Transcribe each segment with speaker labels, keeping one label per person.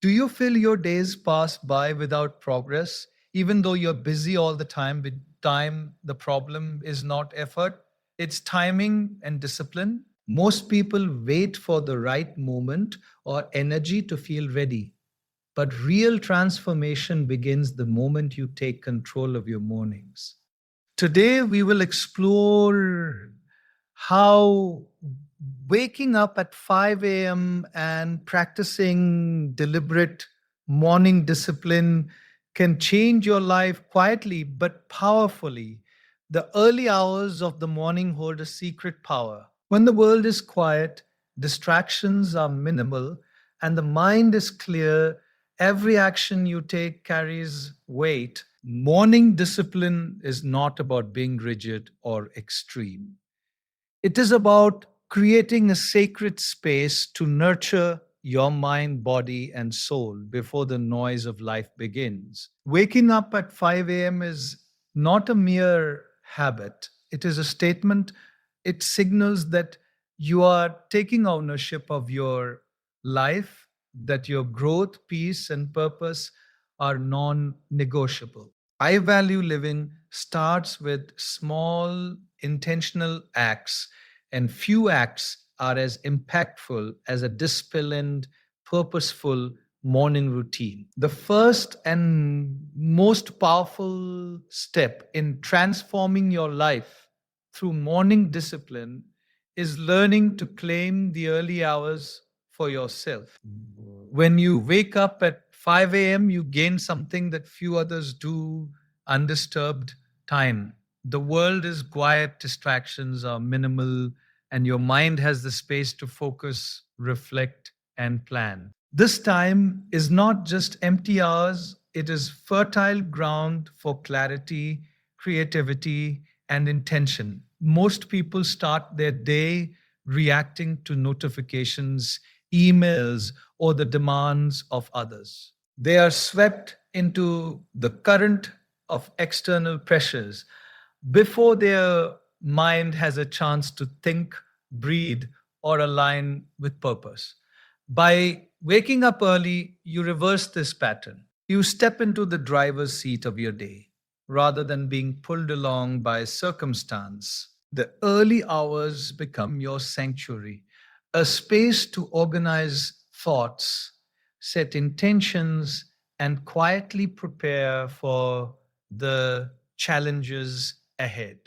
Speaker 1: Do you feel your days pass by without progress, even though you're busy all the time? With time, the problem is not effort, it's timing and discipline. Most people wait for the right moment or energy to feel ready. But real transformation begins the moment you take control of your mornings. Today, we will explore how waking up at 5 a.m. and practicing deliberate morning discipline can change your life quietly but powerfully. The early hours of the morning hold a secret power. When the world is quiet, distractions are minimal, and the mind is clear, every action you take carries weight. Morning discipline is not about being rigid or extreme. It is about creating a sacred space to nurture your mind, body, and soul before the noise of life begins. Waking up at 5 a.m. is not a mere habit, it is a statement. It signals that you are taking ownership of your life, that your growth, peace, and purpose are non negotiable. I value living starts with small intentional acts, and few acts are as impactful as a disciplined, purposeful morning routine. The first and most powerful step in transforming your life through morning discipline is learning to claim the early hours for yourself. When you wake up at 5 a.m., you gain something that few others do: undisturbed time. The world is quiet, distractions are minimal, and your mind has the space to focus, reflect, and plan. This time is not just empty hours, it is fertile ground for clarity, creativity, and intention. Most people start their day reacting to notifications, emails, or the demands of others. They are swept into the current of external pressures before their mind has a chance to think, breathe, or align with purpose. By waking up early, you reverse this pattern. You step into the driver's seat of your day rather than being pulled along by circumstance. The early hours become your sanctuary, a space to organize thoughts, set intentions, and quietly prepare for the challenges ahead.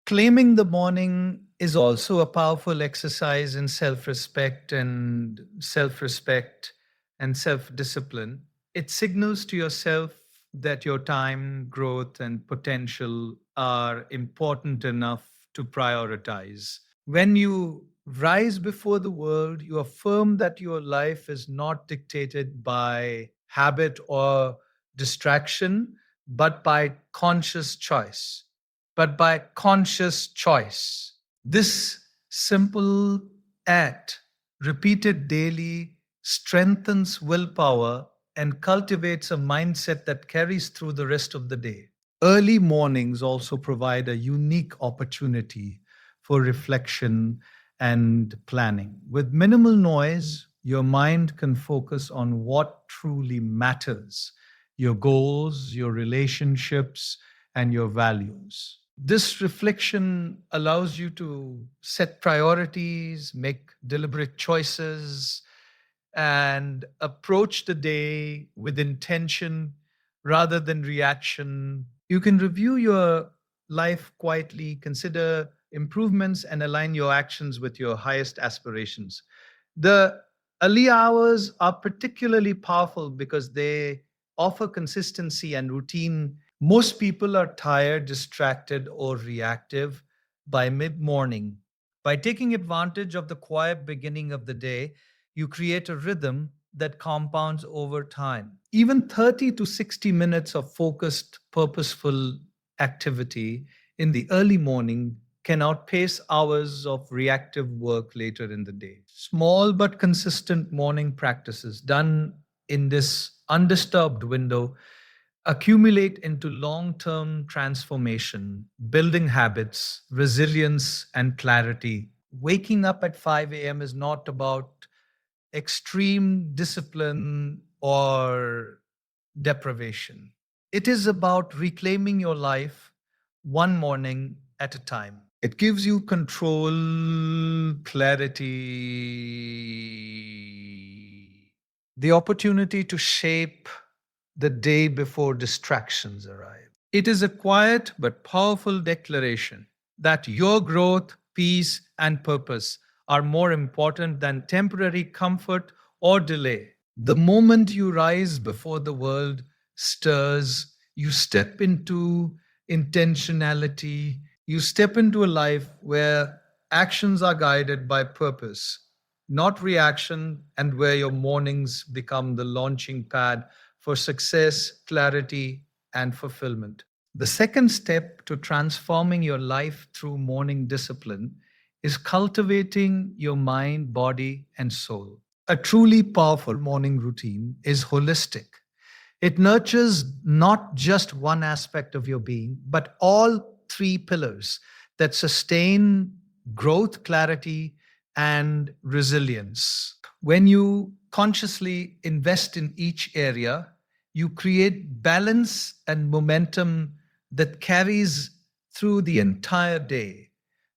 Speaker 1: Claiming the morning is also a powerful exercise in self-respect and self-discipline. It signals to yourself that your time, growth, and potential are important enough to prioritize. When you rise before the world, you affirm that your life is not dictated by habit or distraction, but by conscious choice. But by conscious choice. This simple act, repeated daily, strengthens willpower and cultivates a mindset that carries through the rest of the day. Early mornings also provide a unique opportunity for reflection and planning. With minimal noise, your mind can focus on what truly matters: your goals, your relationships, and your values. This reflection allows you to set priorities, make deliberate choices, and approach the day with intention rather than reaction. You can review your life quietly, consider improvements, and align your actions with your highest aspirations. The early hours are particularly powerful because they offer consistency and routine. Most people are tired, distracted, or reactive by mid morning. By taking advantage of the quiet beginning of the day, you create a rhythm that compounds over time. Even 30 to 60 minutes of focused, purposeful activity in the early morning can outpace hours of reactive work later in the day. Small but consistent morning practices done in this undisturbed window accumulate into long term transformation, building habits, resilience, and clarity. Waking up at 5 a.m. is not about extreme discipline or deprivation. It is about reclaiming your life one morning at a time. It gives you control, clarity, the opportunity to shape the day before distractions arrive. It is a quiet but powerful declaration that your growth, peace, and purpose are more important than temporary comfort or delay. The moment you rise before the world stirs, you step into intentionality, you step into a life where actions are guided by purpose, not reaction, and where your mornings become the launching pad for success, clarity, and fulfillment. The second step to transforming your life through morning discipline is cultivating your mind, body, and soul. A truly powerful morning routine is holistic. It nurtures not just one aspect of your being, but all three pillars that sustain growth, clarity, and resilience. When you consciously invest in each area, you create balance and momentum that carries through the entire day.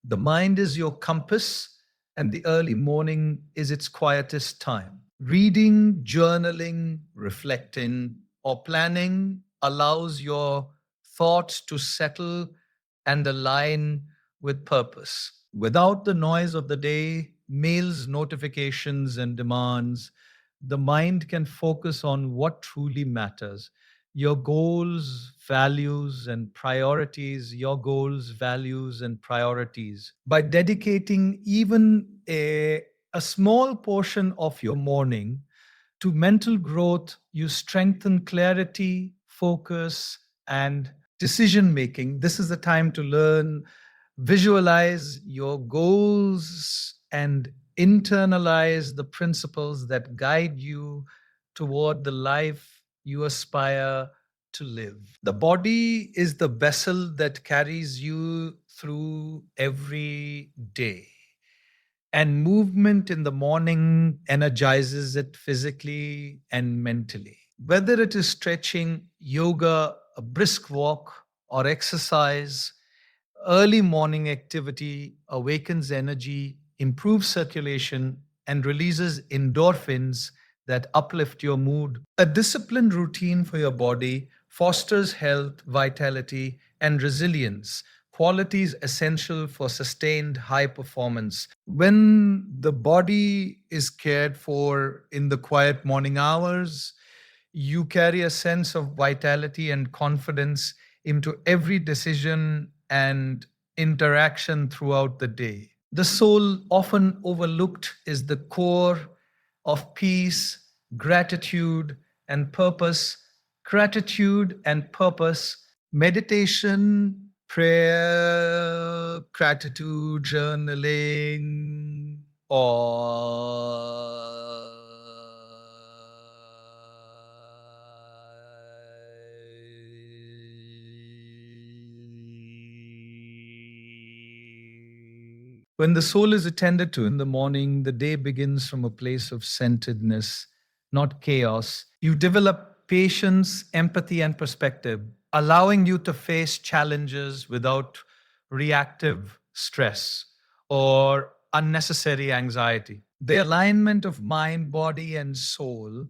Speaker 1: The mind is your compass, and the early morning is its quietest time. Reading, journaling, reflecting, or planning allows your thoughts to settle and align with purpose. Without the noise of the day, mails, notifications, and demands, the mind can focus on what truly matters. Your goals, values, and priorities, your goals, values, and priorities. By dedicating even a small portion of your morning to mental growth, you strengthen clarity, focus, and decision making. This is the time to learn, visualize your goals, and internalize the principles that guide you toward the life you aspire to live. The body is the vessel that carries you through every day. And movement in the morning energizes it physically and mentally. Whether it is stretching, yoga, a brisk walk, or exercise, early morning activity awakens energy, improves circulation, and releases endorphins that uplift your mood. A disciplined routine for your body fosters health, vitality, and resilience, qualities essential for sustained high performance. When the body is cared for in the quiet morning hours, you carry a sense of vitality and confidence into every decision and interaction throughout the day. The soul, often overlooked, is the core of peace, gratitude, and purpose. Gratitude and purpose, meditation, prayer, gratitude, journaling, or when the soul is attended to in the morning, the day begins from a place of centeredness, not chaos. You develop patience, empathy, and perspective, allowing you to face challenges without reactive stress or unnecessary anxiety. The alignment of mind, body, and soul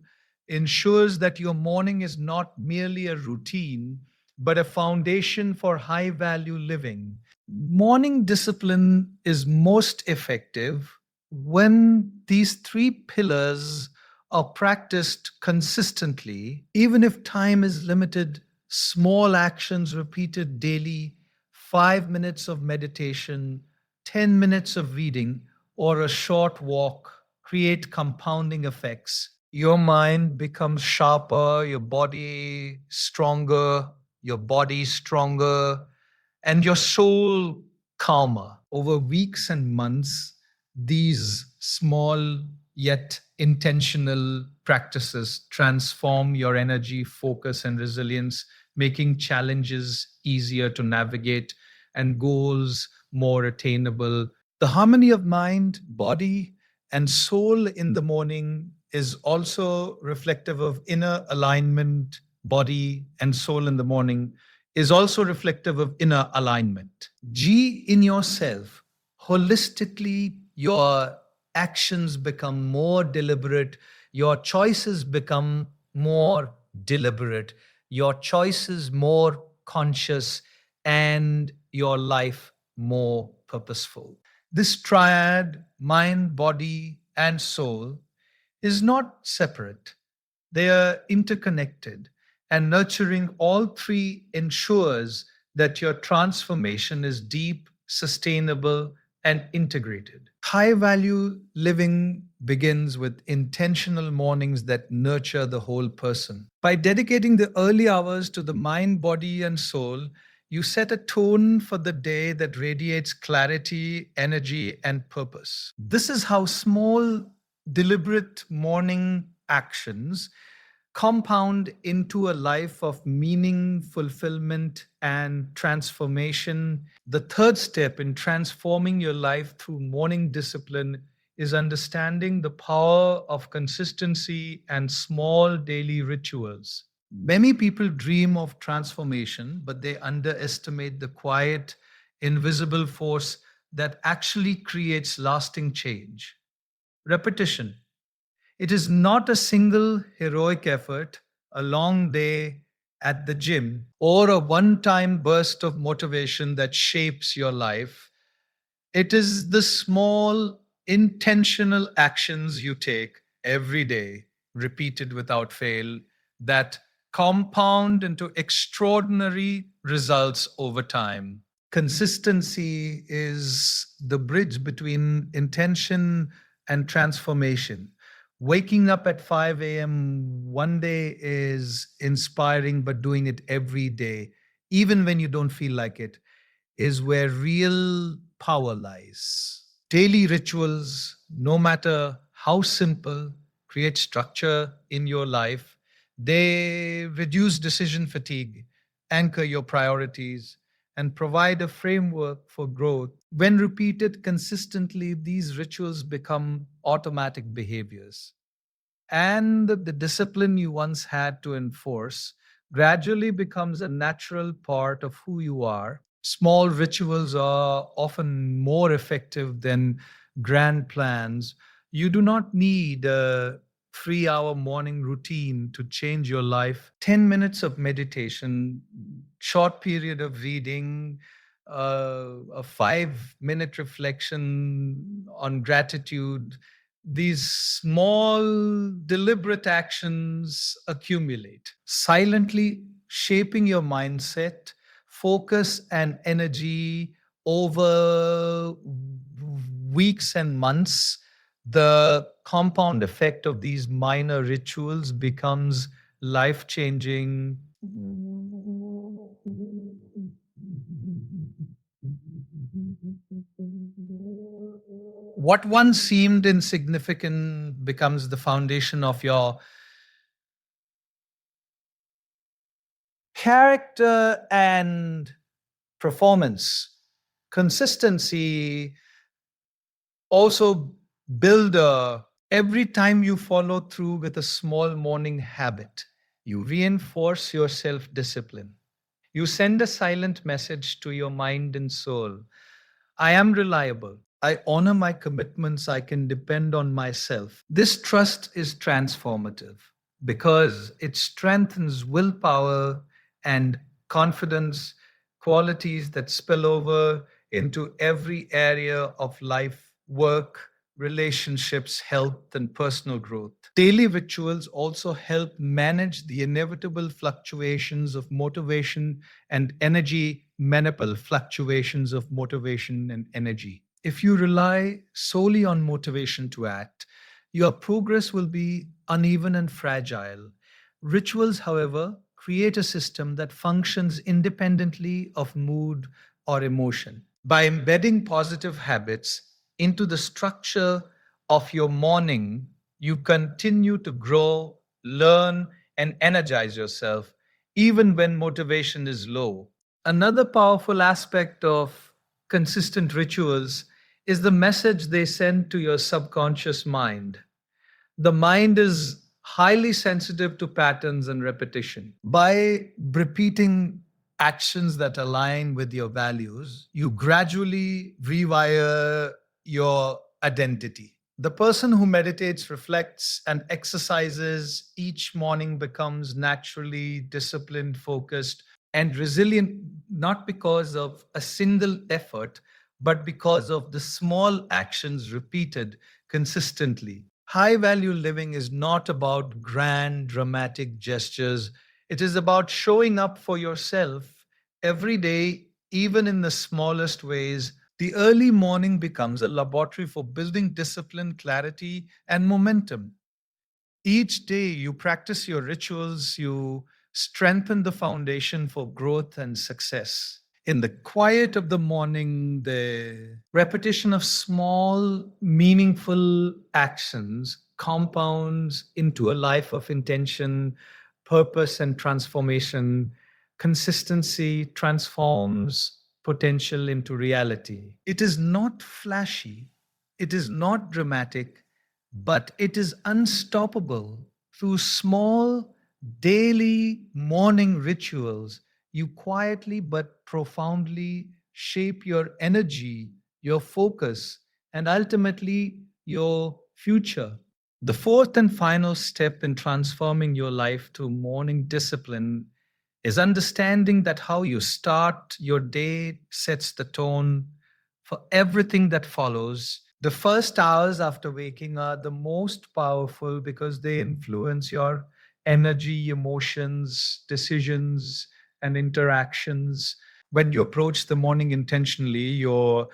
Speaker 1: ensures that your morning is not merely a routine, but a foundation for high value living. Morning discipline is most effective when these three pillars are practiced consistently, even if time is limited. Small actions repeated daily, 5 minutes of meditation, 10 minutes of reading, or a short walk create compounding effects. Your mind becomes sharper, your body stronger, and your soul calmer. Over weeks and months, these small yet intentional practices transform your energy, focus, and resilience, making challenges easier to navigate and goals more attainable. The harmony of mind, body, and soul in the morning is also reflective of inner alignment. Body and soul in the morning is also reflective of inner alignment. G in yourself, holistically, your actions become more deliberate, your choices become more deliberate, your choices more conscious, and your life more purposeful. This triad, mind, body, and soul, is not separate. They are interconnected, and nurturing all three ensures that your transformation is deep, sustainable, and integrated. High value living begins with intentional mornings that nurture the whole person. By dedicating the early hours to the mind, body, and soul, you set a tone for the day that radiates clarity, energy, and purpose. This is how small, deliberate morning actions compound into a life of meaning, fulfillment, and transformation. The third step in transforming your life through morning discipline is understanding the power of consistency and small daily rituals. Many people dream of transformation, but they underestimate the quiet, invisible force that actually creates lasting change. Repetition. It is not a single heroic effort, a long day at the gym, or a one time burst of motivation that shapes your life. It is the small, intentional actions you take every day, repeated without fail, that compound into extraordinary results over time. Consistency is the bridge between intention and transformation. Waking up at 5 a.m. one day is inspiring, but doing it every day, even when you don't feel like it, is where real power lies. Daily rituals, no matter how simple, create structure in your life. They reduce decision fatigue, anchor your priorities, and provide a framework for growth. When repeated consistently, these rituals become automatic behaviors, and the discipline you once had to enforce gradually becomes a natural part of who you are. Small rituals are often more effective than grand plans. You do not need a 3 hour morning routine to change your life. 10 minutes of meditation, short period of reading, a 5 minute reflection on gratitude. These small, deliberate actions accumulate, silently shaping your mindset, focus, and energy over weeks and months. The compound effect of these minor rituals becomes life changing. What once seemed insignificant becomes the foundation of your character and performance. Consistency also builder. Every time you follow through with a small morning habit, you reinforce your self discipline. You send a silent message to your mind and soul. I am reliable. I honor my commitments. I can depend on myself. This trust is transformative because it strengthens willpower and confidence, qualities that spill over into every area of life, work, relationships, health, and personal growth. Daily rituals also help manage the inevitable fluctuations of motivation and energy, maniple fluctuations of motivation and energy. If you rely solely on motivation to act, your progress will be uneven and fragile. Rituals, however, create a system that functions independently of mood or emotion. By embedding positive habits into the structure of your morning, you continue to grow, learn, and energize yourself even when motivation is low. Another powerful aspect of consistent rituals is the message they send to your subconscious mind. The mind is highly sensitive to patterns and repetition. By repeating actions that align with your values, you gradually rewire your identity. The person who meditates, reflects, and exercises each morning becomes naturally disciplined, focused, and resilient, not because of a single effort, but because of the small actions repeated consistently. High value living is not about grand, dramatic gestures. It is about showing up for yourself every day, even in the smallest ways. The early morning becomes a laboratory for building discipline, clarity, and momentum. Each day you practice your rituals, you strengthen the foundation for growth and success. In the quiet of the morning, the repetition of small, meaningful actions compounds into a life of intention, purpose, and transformation. Consistency transforms potential into reality. It is not flashy, it is not dramatic, but it is unstoppable. Through small daily morning rituals, you quietly but profoundly shape your energy, your focus, and ultimately your future. The fourth and final step in transforming your life to morning discipline is understanding that how you start your day sets the tone for everything that follows. The first hours after waking are the most powerful because they influence your energy, emotions, decisions, and interactions. When you approach the morning intentionally, your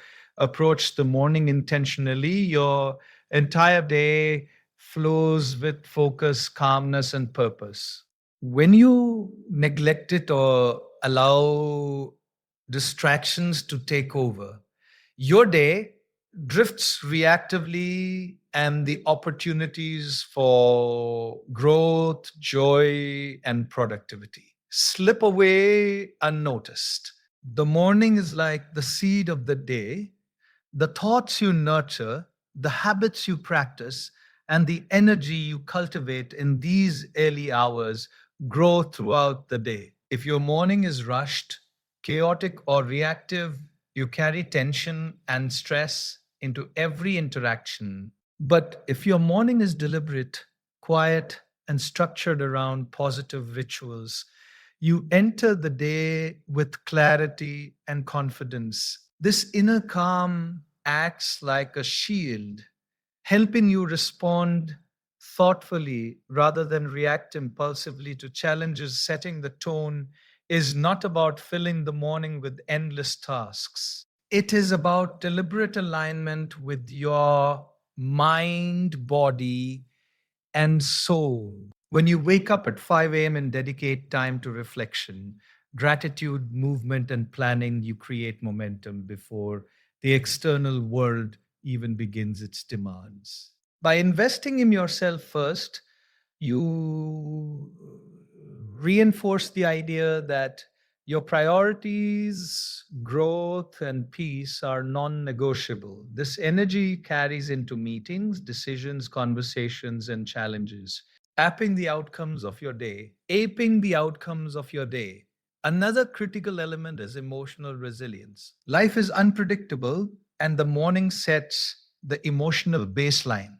Speaker 1: entire day flows with focus, calmness, and purpose. When you neglect it or allow distractions to take over, your day drifts reactively, and the opportunities for growth, joy, and productivity slip away unnoticed. The morning is like the seed of the day. The thoughts you nurture, the habits you practice, and the energy you cultivate in these early hours grow throughout the day. If your morning is rushed, chaotic, or reactive, you carry tension and stress into every interaction. But if your morning is deliberate, quiet, and structured around positive rituals, you enter the day with clarity and confidence. This inner calm acts like a shield, helping you respond thoughtfully rather than react impulsively to challenges. Setting the tone is not about filling the morning with endless tasks. It is about deliberate alignment with your mind, body, and soul. When you wake up at 5 a.m. and dedicate time to reflection, gratitude, movement, and planning, you create momentum before the external world even begins its demands. By investing in yourself first, you reinforce the idea that your priorities, growth, and peace are non negotiable. This energy carries into meetings, decisions, conversations, and challenges, aping the outcomes of your day. Another critical element is emotional resilience. Life is unpredictable, and the morning sets the emotional baseline.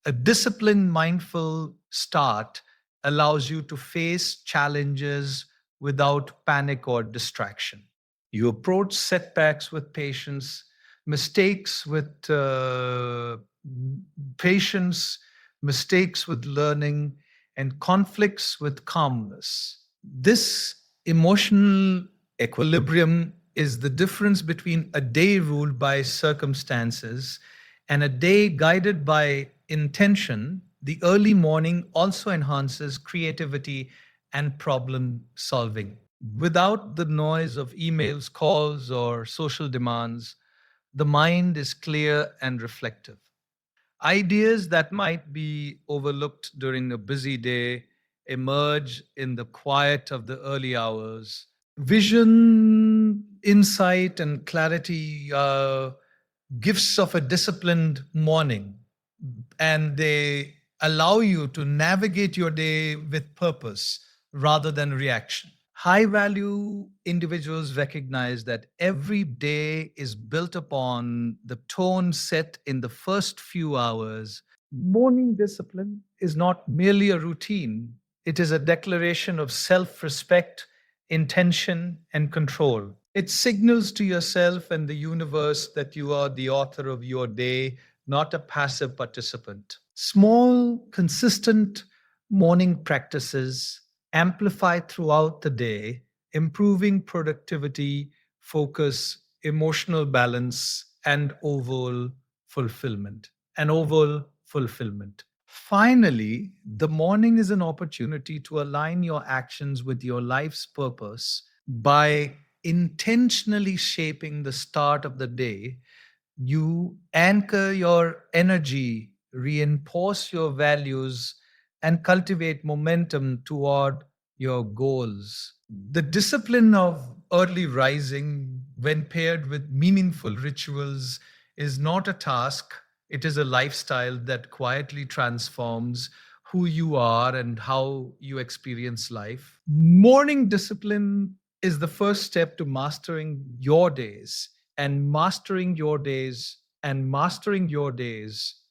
Speaker 1: A disciplined, mindful start allows you to face challenges without panic or distraction. You approach setbacks with patience, mistakes with patience, mistakes with learning, and conflicts with calmness. This emotional equilibrium is the difference between a day ruled by circumstances and a day guided by intention. The early morning also enhances creativity and problem solving. Without the noise of emails, calls, or social demands, the mind is clear and reflective. Ideas that might be overlooked during a busy day emerge in the quiet of the early hours. Vision, insight, and clarity are gifts of a disciplined morning, and they allow you to navigate your day with purpose rather than reaction. High value individuals recognize that every day is built upon the tone set in the first few hours. Morning discipline is not merely a routine, it is a declaration of self respect, intention, and control. It signals to yourself and the universe that you are the author of your day, not a passive participant. Small, consistent morning practices amplified throughout the day, improving productivity, focus, emotional balance, and overall fulfillment. And overall fulfillment. Finally, the morning is an opportunity to align your actions with your life's purpose by intentionally shaping the start of the day. You anchor your energy, reinforce your values, and cultivate momentum toward your goals. The discipline of early rising, when paired with meaningful rituals, is not a task, it is a lifestyle that quietly transforms who you are and how you experience life. Morning discipline is the first step to mastering your days, and mastering your days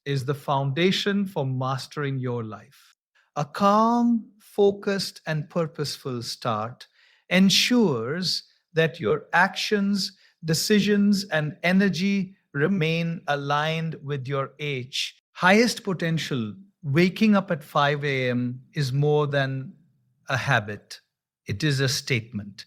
Speaker 1: is the foundation for mastering your life. A calm, focused, and purposeful start ensures that your actions, decisions, and energy remain aligned with your age. Highest potential, waking up at 5 a.m., is more than a habit, it is a statement.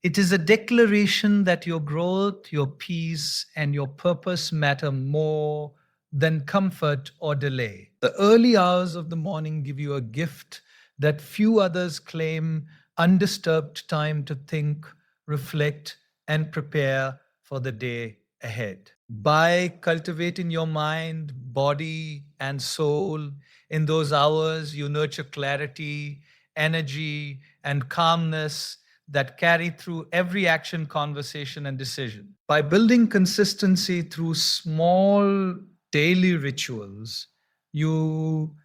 Speaker 1: It is a declaration that your growth, your peace, and your purpose matter more than comfort or delay. The early hours of the morning give you a gift that few others claim: undisturbed time to think, reflect, and prepare for the day ahead. By cultivating your mind, body, and soul in those hours, you nurture clarity, energy, and calmness that carry through every action, conversation, and decision. By building consistency through small daily rituals, you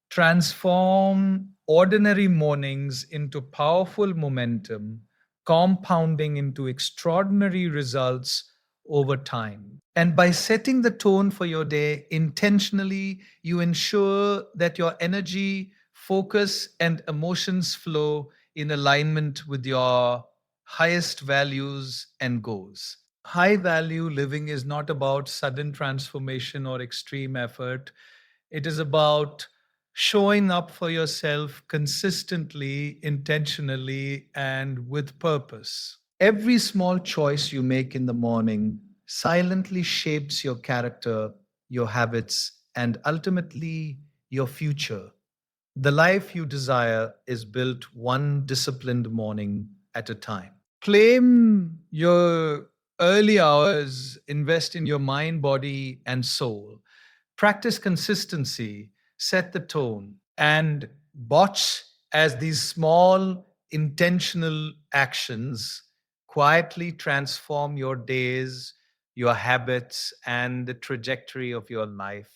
Speaker 1: transform ordinary mornings into powerful momentum, compounding into extraordinary results over time. And by setting the tone for your day intentionally, you ensure that your energy, focus, and emotions flow in alignment with your highest values and goals. High value living is not about sudden transformation or extreme effort. It is about showing up for yourself consistently, intentionally, and with purpose. Every small choice you make in the morning silently shapes your character, your habits, and ultimately your future. The life you desire is built one disciplined morning at a time. Claim your early hours, invest in your mind, body, and soul. Practice consistency, set the tone, and watch as these small, intentional actions quietly transform your days, your habits, and the trajectory of your life.